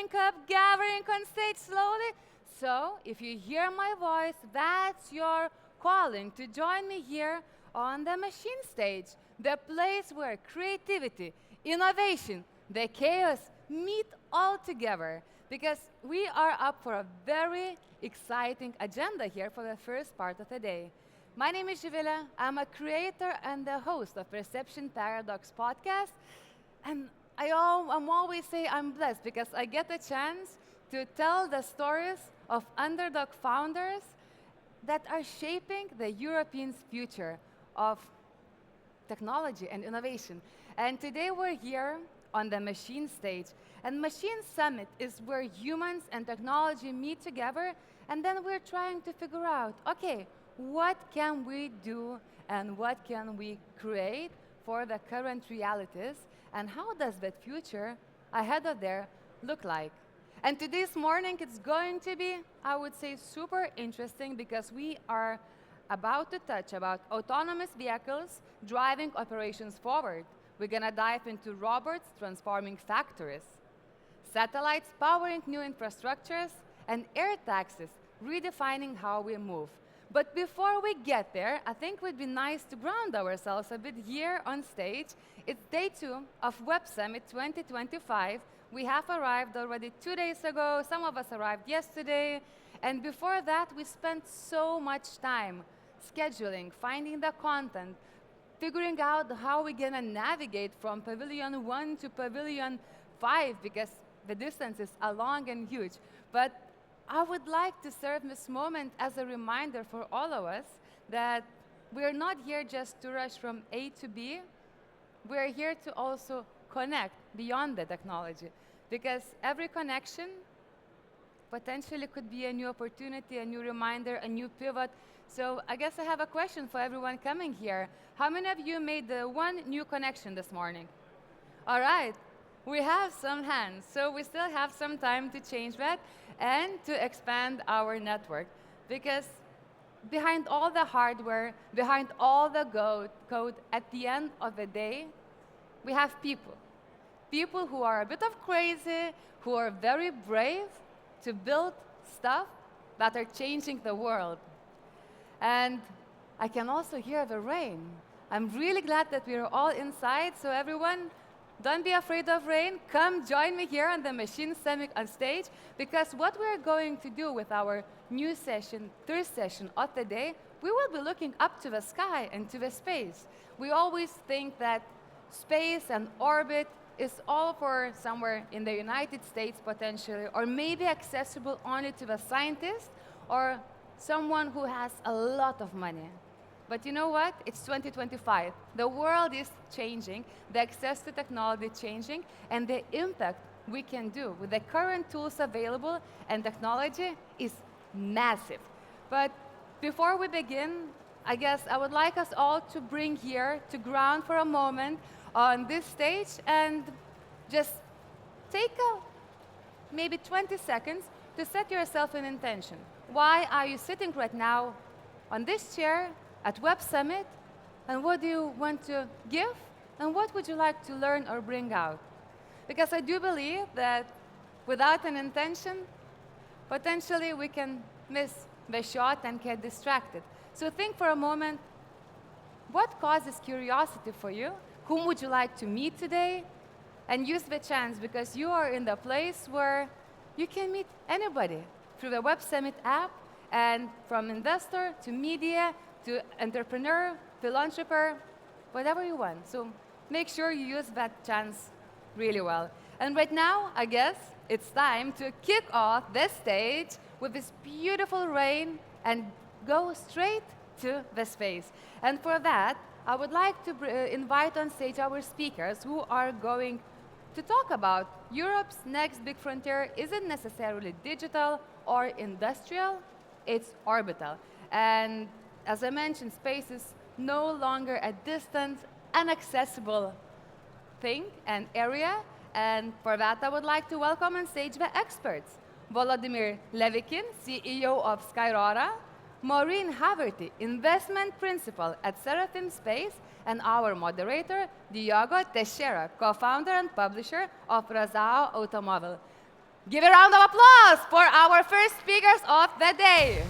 link up, gathering on stage slowly. So, if you hear my voice, that's your calling to join me here on the machine stage, the place where creativity, innovation, the chaos meet all together. Because we are up for a very exciting agenda here for the first part of the day. My name is Zivile. I'm a creator and the host of Perception Paradox podcast. And I'm always say I'm blessed because I get a chance to tell the stories of underdog founders that are shaping the European future of technology and innovation. And today we're here on the Machine stage. And Machine Summit is where humans and technology meet together, and then we're trying to figure out, okay, what can we do and what can we create for the current realities, and how does that future ahead of there look like? And today's morning, it's going to be, I would say, super interesting because we are about to touch about autonomous vehicles driving operations forward. We're going to dive into robots transforming factories, satellites powering new infrastructures, and air taxis redefining how we move. But before we get there, I think it would be nice to ground ourselves a bit here on stage. It's day 2 of Web Summit 2025. We have arrived already 2 days ago. Some of us arrived yesterday. And before that, we spent so much time scheduling, finding the content, figuring out how we're going to navigate from Pavilion 1 to Pavilion 5 because the distances are long and huge. But I would like to serve this moment as a reminder for all of us that we're not here just to rush from A to B. We're here to also connect beyond the technology, because every connection potentially could be a new opportunity, a new reminder, a new pivot. So I guess I have a question for everyone coming here. How many of you made the one new connection this morning? All right. We have some hands, so we still have some time to change that and to expand our network. Because behind all the hardware, behind all the code, at the end of the day, we have people. People who are a bit of crazy, who are very brave to build stuff that are changing the world. And I can also hear the rain. I'm really glad that we're all inside, so everyone, don't be afraid of rain. Come join me here on the Machine Summit on stage, because what we're going to do with our new session, third session of the day, we will be looking up to the sky and to the space. We always think that space and orbit is all for somewhere in the United States potentially, or maybe accessible only to the scientist or someone who has a lot of money. But you know what? It's 2025. The world is changing, the access to technology is changing, and the impact we can do with the current tools available and technology is massive. But before we begin, I guess I would like us all to bring here to ground for a moment on this stage and just take maybe 20 seconds to set yourself an intention. Why are you sitting right now on this chair at Web Summit, and what do you want to give, and what would you like to learn or bring out? Because I do believe that without an intention, potentially we can miss the shot and get distracted. So think for a moment, what causes curiosity for you? Whom would you like to meet today? And use the chance, because you are in the place where you can meet anybody through the Web Summit app, and from investor to media, to entrepreneur, philanthropist, whatever you want. So make sure you use that chance really well. And right now, I guess it's time to kick off the stage with this beautiful rain and go straight to the space. And for that, I would like to invite on stage our speakers who are going to talk about Europe's next big frontier isn't necessarily digital or industrial, it's orbital. And as I mentioned, space is no longer a distant, inaccessible thing and area. And for that, I would like to welcome on stage the experts. Volodymyr Levikin, CEO of Skyrora, Maureen Haverty, investment principal at Seraphim Space, and our moderator, Diogo Teixeira, co-founder and publisher of Razao Automobile. Give a round of applause for our first speakers of the day.